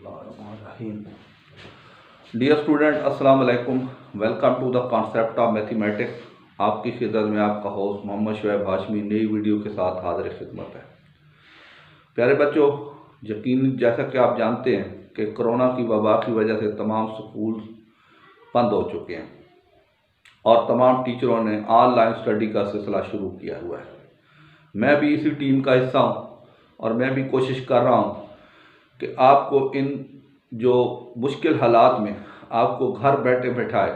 बिस्मिल्लाहिर्रहमानिर्रहीम। Dear student, अस्सलाम वालेकुम। Welcome to the concept of mathematics. आपकी खिदमत में आपका होस्ट मोहम्मद शुएब हाशमी नई वीडियो के साथ हाजिर खिदमत है। प्यारे बच्चों, यकीन जैसा कि आप जानते हैं कि कोरोना की वबा की वजह से तमाम स्कूल बंद हो चुके हैं और तमाम टीचरों ने ऑनलाइन स्टडी का सिलसिला शुरू किया हुआ है। मैं भी इसी टीम का हिस्सा हूँ और मैं भी कोशिश कर रहा हूँ कि आपको इन जो मुश्किल हालात में आपको घर बैठे बैठाए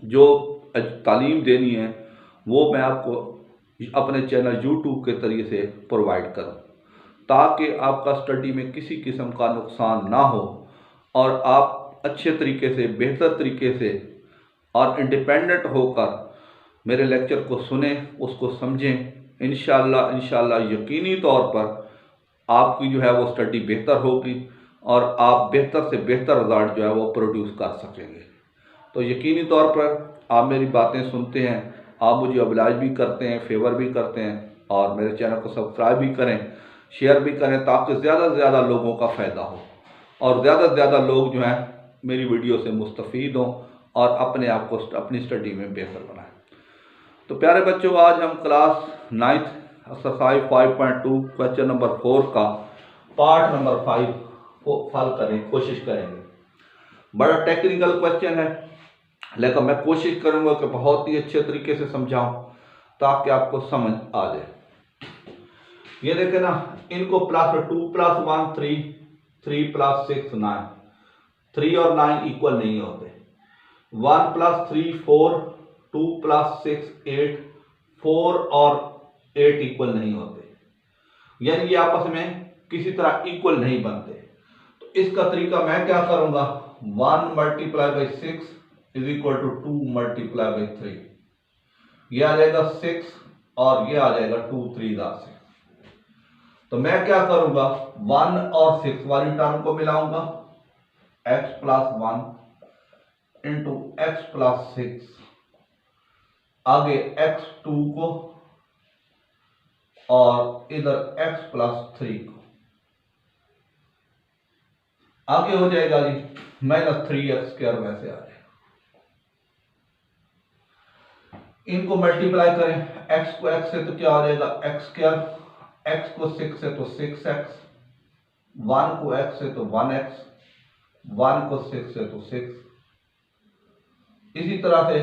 जो तालीम देनी है वो मैं आपको अपने चैनल यूट्यूब के ज़रिए से प्रोवाइड करूं, ताकि आपका स्टडी में किसी किस्म का नुकसान ना हो और आप अच्छे तरीके से, बेहतर तरीके से और इंडिपेंडेंट होकर मेरे लेक्चर को सुने, उसको समझें। इंशाल्लाह यकीनी तौर पर आपकी जो है वो स्टडी बेहतर होगी और आप बेहतर से बेहतर रिजल्ट जो है वो प्रोड्यूस कर सकेंगे। तो यकीनी तौर पर आप मेरी बातें सुनते हैं, आप मुझे ऑब्लाइज भी करते हैं, फेवर भी करते हैं और मेरे चैनल को सब्सक्राइब भी करें, शेयर भी करें, ताकि ज़्यादा से ज़्यादा लोगों का फ़ायदा हो और ज़्यादा से ज़्यादा लोग जो हैं मेरी वीडियो से मुस्तफ़ीद हों और अपने आप को अपनी स्टडी में बेहतर बनाएं। तो प्यारे बच्चों, आज हम class 9th exercise 5.2 question number 4 का पार्ट नंबर 5 को हल कोशिश करेंगे। बड़ा टेक्निकल क्वेश्चन है, लेकिन मैं कोशिश करूंगा कि बहुत ही अच्छे तरीके से समझाऊं ताकि आपको समझ आ जाए। ये देखें ना, इनको प्लस 2 + 1 3, 3 + 6 9, 3 और 9 इक्वल नहीं होते। 1 + 3 4, 2 + 6 8, 4 और 8 इक्वल नहीं होते, यानी ये आपस में किसी तरह इक्वल नहीं बनते। तो इसका तरीका मैं क्या करूंगा, 1 × 6 = 2 × 3। ये आ जाएगा 6 और ये आ जाएगा 2 3 6। तो मैं क्या करूंगा, 1 और 6 वाली टर्म को मिलाऊंगा, x + 1 × x + 6, आगे x2 को और इधर x + 3 को, आगे हो जाएगा जी -3x² वैसे आ जाएगा। इनको मल्टीप्लाई करें, x को x से तो क्या हो जाएगा x², x को 6 से तो 6x, 1 को x से तो 1x, 1 को 6 से तो 6। इसी तरह से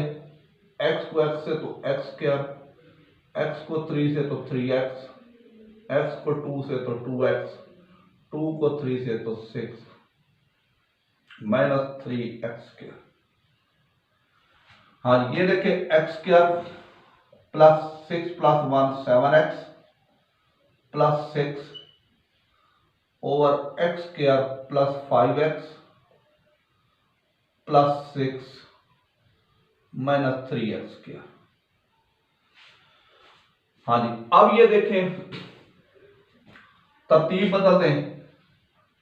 x को x से तो x², x को 3 से तो 3x, x को 2 से तो 2x, 2 को 3 से तो 6 -3x²। हाँ, ये देखिए x² + 6 + 1 7x + 6 over x² + 5x + 6 -3x²। हाँ जी, अब ये देखें, तरतीब बदल दें,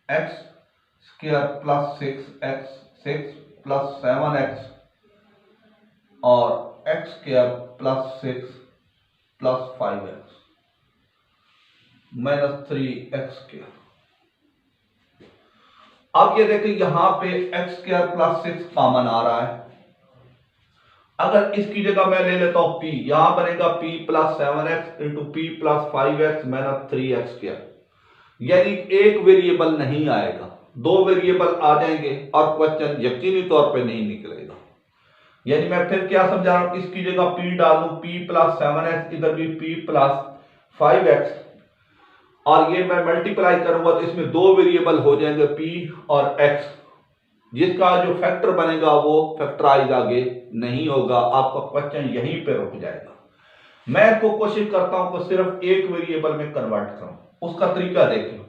x² + 6x 6 + 7x और x² + 6 + 5x -3x²। अब ये देखें, यहां पे x² + 6 कॉमन आ रहा है। अगर इसकी जगह मैं ले लेता हूं p, यहां बनेगा p + 7x × p + 5x -3x², यानी एक वेरिएबल नहीं आएगा, दो वेरिएबल आ जाएंगे और क्वेश्चन यकीनी तौर पे नहीं निकलेगा। यानी मैं फिर क्या समझा रहा हूं, इसकी जगह p डाल दूं, p + 7x, इधर भी p + 5x, और ये मैं मल्टीप्लाई करूंगा तो इसमें दो वेरिएबल हो जाएंगे p और x, जिसका जो फैक्टर बनेगा वो फैक्टराइज आगे नहीं होगा, आपका क्वेश्चन यहीं पे रुक जाएगा। मैं इसको कोशिश करता हूं कि सिर्फ एक वेरिएबल में कन्वर्ट करूं। उसका तरीका देखिए,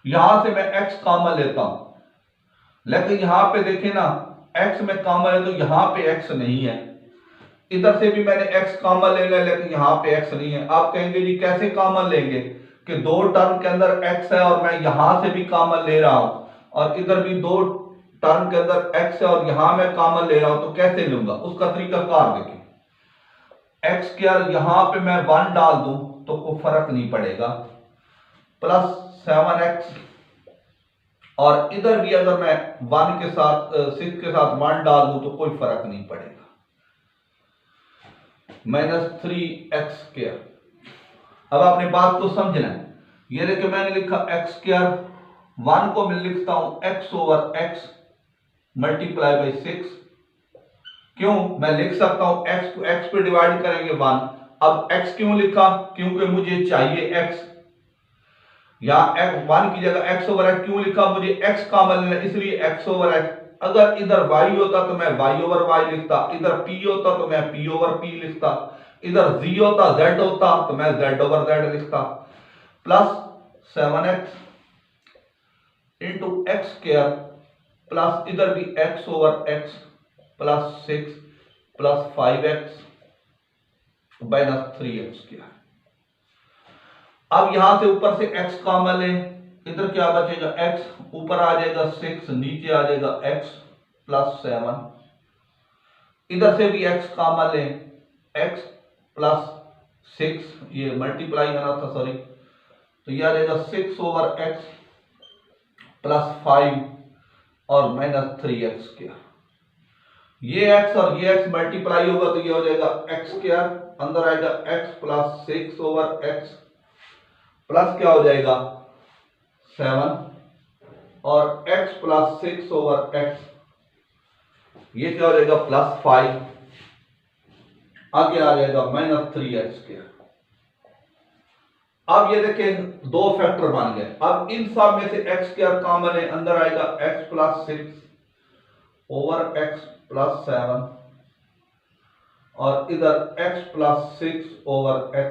यहां से मैं x कॉमन लेता हूं, लेकिन यहां पे देखें ना, x में कॉमन है तो यहां पे x नहीं है, इधर से भी मैंने x कॉमन लेना है लेकिन यहां पे x नहीं है। आप कहेंगे जी कैसे कॉमन लेंगे कि दो टर्म के अंदर x है और मैं यहां से भी कॉमन ले रहा हूं और इधर भी दो टर्म के अंदर x है और यहां मैं कॉमन ले रहा हूं, तो कैसे लूंगा, उसका तरीका कार देखिए। x² यहां पे मैं 1 डाल दूं तो कोई फर्क नहीं पड़ेगा, + 7x और इधर भी अगर मैं 1 के साथ 6 के साथ 1 डाल दूं तो कोई फर्क नहीं पड़ेगा। -3x²। अब आपने बात को समझना है। ये देखिए मैंने लिखा x², 1 को मैं लिखता हूं x/x मल्टीप्लाई बाई 6। क्यों? मैं लिख सकता हूं x को x पे डिवाइड करेंगे 1। अब x क्यों लिखा? क्योंकि मुझे चाहिए x। यहां 1 की जगह x/x क्यों लिखा? मुझे x कॉमन लेना, इसलिए x/x। अगर इधर y होता तो मैं y/y लिखता, इधर p होता तो मैं p/p लिखता, इधर z होता z होता तो मैं z/z लिखता। Plus 7x into x² plus इधर भी x/x plus 6 plus 5x minus 3x²। अब यहां से ऊपर से x कॉमन लें, इधर क्या बचेगा? x, ऊपर आ जाएगा 6, नीचे आ जाएगा x प्लस 7। इधर से भी x कॉमन लें, x प्लस 6, ये मल्टीप्लाई करना था सॉरी, तो ये आ जाएगा 6/x प्लस 5 और माइनस 3x²। ये x और ये x मल्टीप्लाई होगा तो ये हो जाएगा x², अंदर आएगा x प्लस 6/x प्लस क्या हो जाएगा 7 और x प्लस 6/x, ये क्या हो जाएगा प्लस 5, आगे आ जाएगा माइनस 3x²। अब ये देखें दो फैक्टर बन गए। अब इन सब में से x² कॉमन है, अंदर आएगा x प्लस 6/x प्लस 7 और इधर x plus 6/x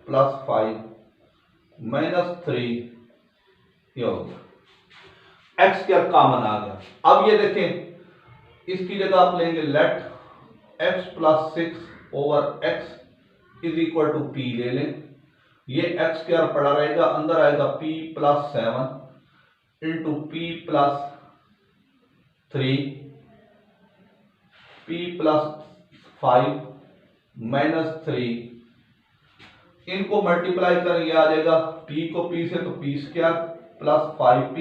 plus 5 minus 3, ये हो गया x² कॉमन आ गया। अब ये देखें इसकी जगह आप लेंगे let x plus 6/x is equal to p ले लें, ये x² पड़ा रहेगा, अंदर आएगा p plus 7 into p plus 3 p plus 5 minus 3, इनको मल्टीप्लाई करेंगे आ जाएगा p को p से तो p² plus 5p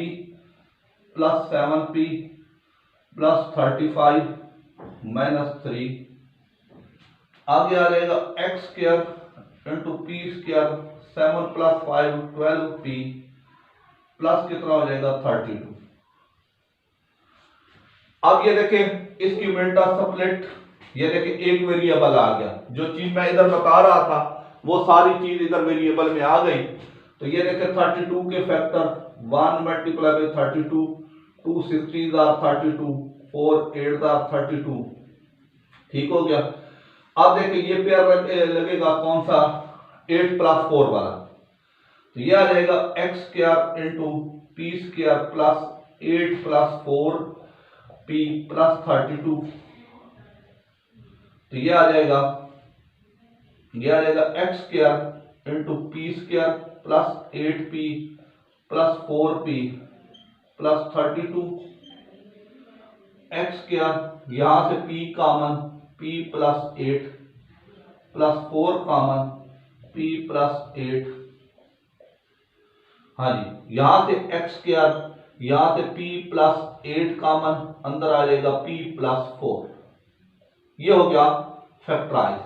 plus 7p plus 35 minus 3, आगे आ जाएगा x² into p² 7 plus 5 12p plus कितना हो जाएगा 32। अब ये देखें इसकी मिल्टा स्प्लिट, ये देखें एक वेरिएबल आ गया, जो चीज मैं इधर बता रहा था वो सारी चीज इधर वेरिएबल में आ गई। तो ये देखें 32 के factor 1 multiply by 32, 2 60s are 32, 4 8s are 32, ठीक हो गया। अब देखिए ये पेयर लगेगा कौन सा 8 प्लस 4 वाला, तो ये आ जाएगा x² into p² plus 8 plus 4p plus 32, तो ये आ जाएगा x² into p² plus 8p plus 4p plus 32, x² यहां से p common p plus 8 plus 4 common p plus 8, हाँ जी, यहां से x², यहां से p प्लस 8 कॉमन, अंदर आ जाएगा p प्लस 4, ये हो गया फैक्टराइज।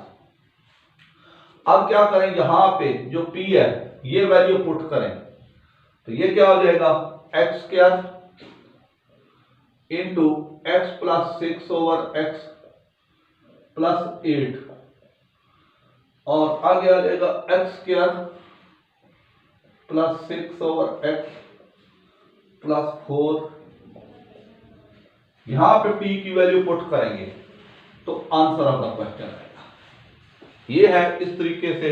अब क्या करें, यहां पे जो p है ये वैल्यू पुट करें, तो ये क्या हो जाएगा x² into x plus 6/x plus 8 और आगे आ जाएगा x² प्लस 6/x प्लस 4, यहां पे p की वैल्यू पुट करेंगे तो आंसर ऑफ द क्वेश्चन आएगा। ये है, इस तरीके से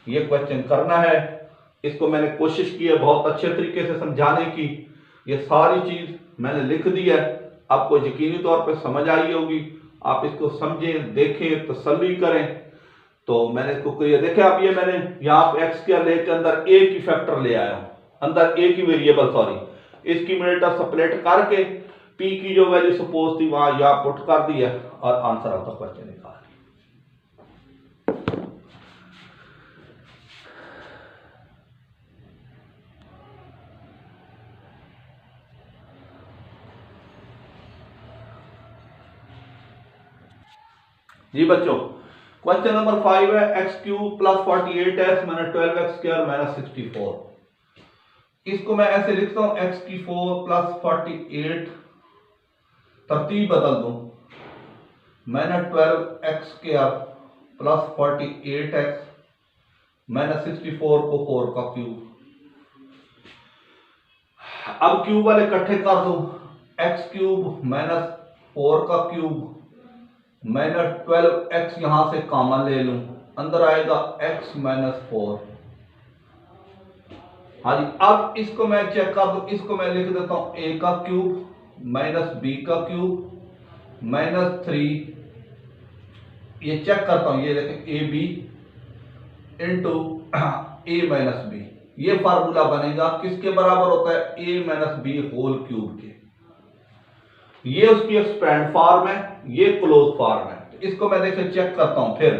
ये क्वेश्चन करना है। इसको मैंने कोशिश की है बहुत अच्छे तरीके से समझाने की, ये सारी चीज मैंने लिख दी है, आपको यकीनी तौर पे समझ आई होगी। आप इसको समझें, देखें, तसल्ली करें। तो मैंने इसको क्लियर देखे, अब ये मैंने यहाँ पे x² लेके अंदर a की फैक्टर ले आया हूं, अंदर a की वेरिएबल सॉरी, इसकी मिल्टा स्प्लिट करके p की जो वैल्यू सपोज थी वहां या पुट कर दी है और आंसर ऑफ द क्वेश्चन निकाल। जी बच्चों, क्वेश्चन नंबर 5 है x cube plus 48x minus 12x square minus 64। इसको मैं ऐसे लिखता हूं एक्स की 4 प्लस 48, तरतीब बदल दूं, minus 12x square plus 48x minus 64 को 4 का क्यूब। अब क्यूब वाले इकट्ठे कर दो, एक्स क्यूब माइनस 4 का क्यूब माइनस 12x यहां से कॉमन ले लूं, अंदर आएगा x माइनस 4। हाँ जी, अब इसको मैं चेक कर दूं, इसको मैं लिख देता हूं a का क्यूब माइनस b का क्यूब माइनस 3, ये चेक करता हूं, ये देखें A B into A minus B. ये फार्मूला बनेगा किसके बराबर होता है, a minus B whole cube के। ये उसकी एक्सपेंड फॉर्म है, ये क्लोज फॉर्म है। तो इसको मैं देखिए चेक करता हूं, फिर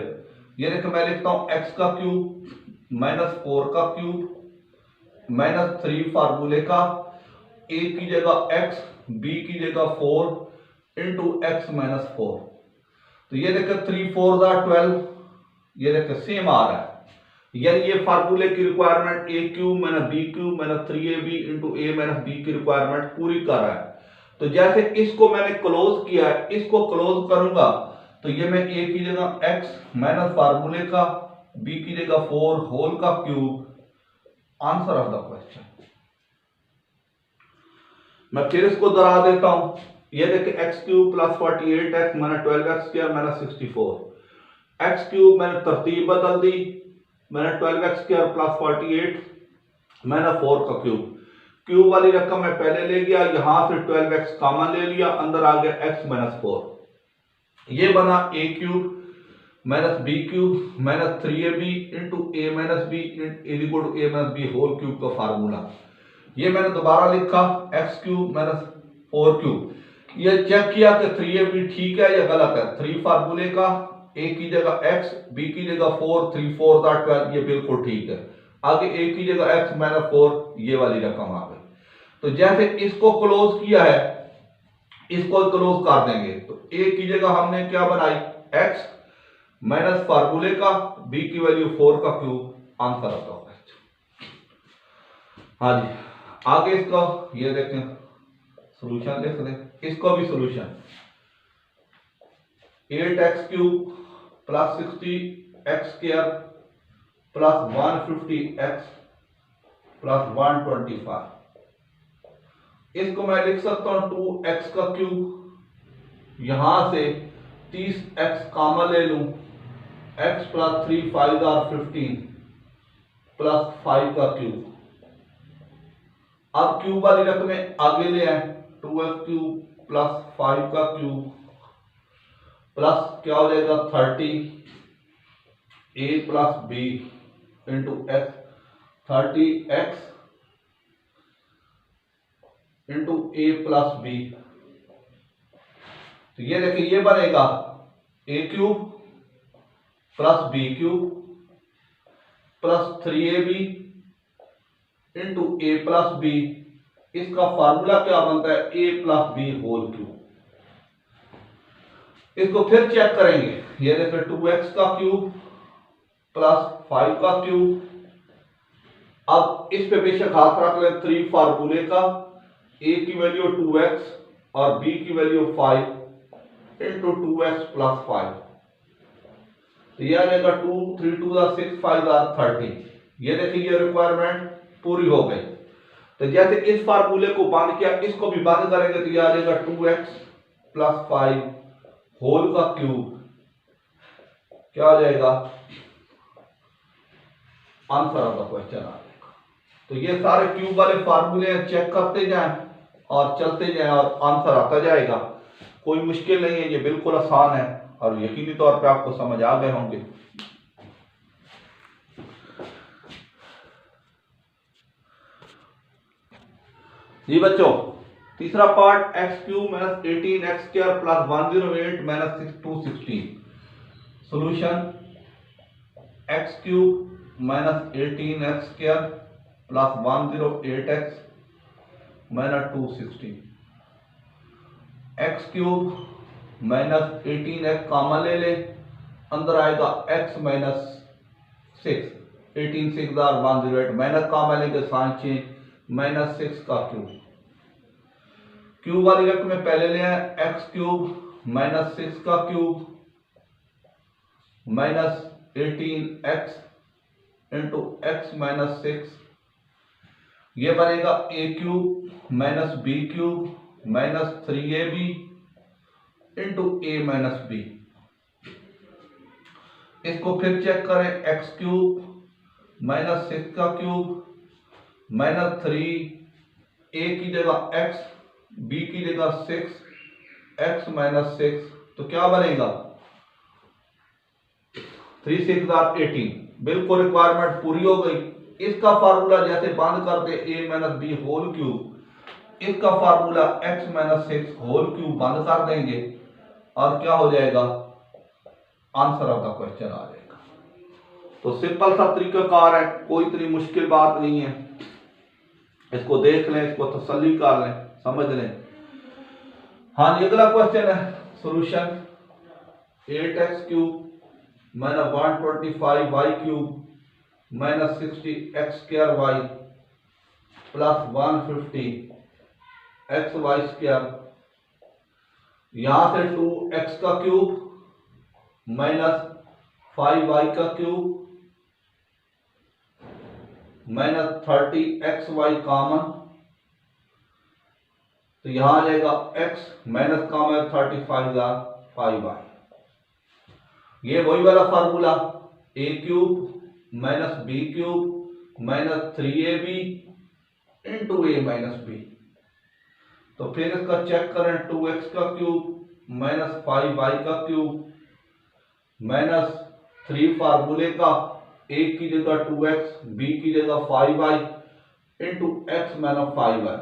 ये देखिए मैं लिखता हूं x का क्यूब माइनस 4 का क्यूब माइनस 3 फार्मूले का, a की जगह x b की जगह 4 इंटू एक्स माइनस 4। तो ये देखिए 3 4 12, ये देखिए सेम आ रहा है, यानी ये फार्मूले की requirement a cube minus b cube minus 3ab into a minus b की रिक्वायरमेंट पूरी कर रहा है। तो जैसे इसको मैंने क्लोज किया है, इसको क्लोज करूंगा तो ये मैं a की जगह x माइनस फार्मूले का b की जगह 4 होल का cube, answer of the question. मैं फिर इसको दोहरा देता हूं, ये देखिए x cube plus 48x minus 12x square minus 64। X cube मैंने तरतीब बदल दी, मैंने 12x स्क्वायर प्लस 48 मैंने 4 का क्यूब, क्यूब वाली रकम मैं पहले ले गया, यहां से 12x कॉमन ले लिया, अंदर आ गया x माइनस 4। ये बना a cube minus b cube minus 3ab into a minus b is equal to a minus b whole cube का फार्मूला। ये मैंने दोबारा लिखा x क्यूब माइनस 4 क्यूब। ये चेक किया कि 3ab ठीक है या गलत है, 3 फार्मूले का, a की जगह x b की जगह 4 3 4 12, ये बिल्कुल ठीक है। आगे a की जगह x माइनस 4, ये वाली रकम आ गई। तो जैसे इसको क्लोज किया है, इसको क्लोज कर देंगे, तो a की जगह हमने क्या बनाई, x माइनस फार्मूले का b की वैल्यू 4 का क्यूब, आंसर आता है। हाँ जी, आगे इसका ये देखें, सॉल्यूशन लिख दें, इसको भी solution 8x cube plus 60x square plus 150x plus 125। इसको मैं लिख सकता हूं 2x का क्यूब, यहां से 30x कॉमन ले लूं, x प्लस 3 5 और 15 प्लस 5 का क्यूब। अब क्यूब वाली रकमें आगे ले आए, 2x क्यूब प्लस 5 का क्यूब प्लस क्या हो जाएगा 30 a plus b into x, 30x into a plus b। तो ये देखिए ये बनेगा a cube plus b cube plus 3ab into a plus b। इसका फार्मूला क्या बनता है, a plus b whole cube. इसको फिर चेक करेंगे, ये देखिए 2x का क्यूब प्लस 5 का क्यूब। अब इस पे बेशक हाथ रख ले, 3 फार्मूले का, a की वैल्यू 2x और b की वैल्यू 5 इंटू 2x प्लस 5। तो यह आ जाएगा 2 3 2 6 5 30। ये देखिए ये रिक्वायरमेंट पूरी हो गई। तो जैसे इस फार्मूले को बंद किया, इसको भी बंद करेंगे तो यह आ जाएगा 2x प्लस 5 होल का क्यूब, क्या आ जाएगा, आंसर ऑफ द क्वेश्चन आ जाएगा। तो ये सारे क्यूब वाले फार्मूले चेक करते जाएं और चलते जाएं और आंसर आता जाएगा। कोई मुश्किल नहीं है, ये बिल्कुल आसान है और यकीनी तौर पे आपको समझ आ गए होंगे। जी बच्चों, तीसरा part x cube minus 18x square plus 108 minus 216। Solution x cube minus 18x square plus 108x minus 216। X cube minus 18x common ले लें, अंदर आएगा x माइनस 6, 18 6 108, माइनस का मिलेंगे साइन चेंज माइनस 6 का क्यूब वाली रकम में पहले ले आए एक्स क्यूब माइनस 6 का cube minus 18x into x minus 6, ये बनेगा a cube minus b cube minus 3ab into A minus b. इसको फिर चेक करें, एक्स क्यूब माइनस 6 का क्यूब माइनस 3, ए की जगह एक्स, बी की जगह 6, एक्स माइनस 6, तो क्या बनेगा 3 6 18। बिल्कुल रिक्वायरमेंट पूरी हो गई। इसका फार्मूला जैसे बंद करते A minus B whole cube, इसका formula X minus 6 whole cube बंद कर देंगे और क्या हो जाएगा, आंसर ऑफ द क्वेश्चन आ जाएगा। तो सिंपल सा तरीकाकार है, कोई इतनी मुश्किल बात नहीं है। इसको देख लें, इसको तसल्ली कर लें, समझ लें। हाँ जी, अगला क्वेश्चन है solution 8x cube minus 125y cube minus 60x² plus 150xy²। यहां से 2x का क्यूब माइनस 5y का क्यूब माइनस 30xy कॉमन, तो यहां आ जाएगा x माइनस कॉमन 35 5y। ये वही वाला formula a cube minus b cube minus 3ab into A minus b. तो फिर इसका चेक करें, 2x का क्यूब माइनस 5y का क्यूब माइनस 3 फार्मूले का, ए की जगह 2x, बी की जगह 5y into x minus 5y।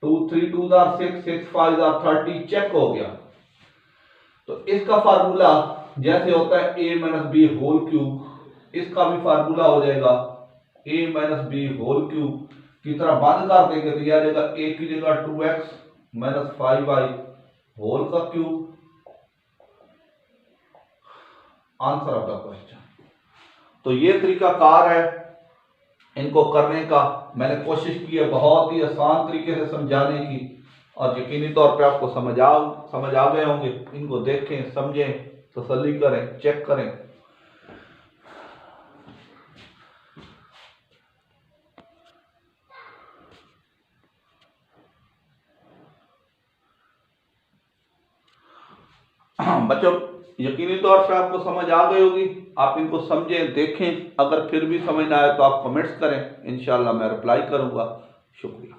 2 3 2 6 6 5 30, check हो गया। तो इसका फार्मूला जैसे होता है ए माइनस बी होल क्यूब, इसका भी फार्मूला हो जाएगा ए माइनस बी होल क्यूब की तरह बंद कर देंगे तो यह जाएगा ए की जगह 2x माइनस 5y होल का cube, answer of the question. तो ये तरीकाकार है इनको करने का। मैंने कोशिश की है बहुत ही आसान तरीके से समझाने की और यकीनी तौर पे आपको समझ आ गए होंगे। इनको देखें, समझें, तसल्ली करें, चेक करें। बच्चों यकीनी तौर पे आपको समझ आ गई होगी। आप इनको समझें, देखें। अगर फिर भी समझ ना आए तो आप कमेंट्स करें, इंशाल्लाह मैं रिप्लाई करूंगा। शुक्रिया।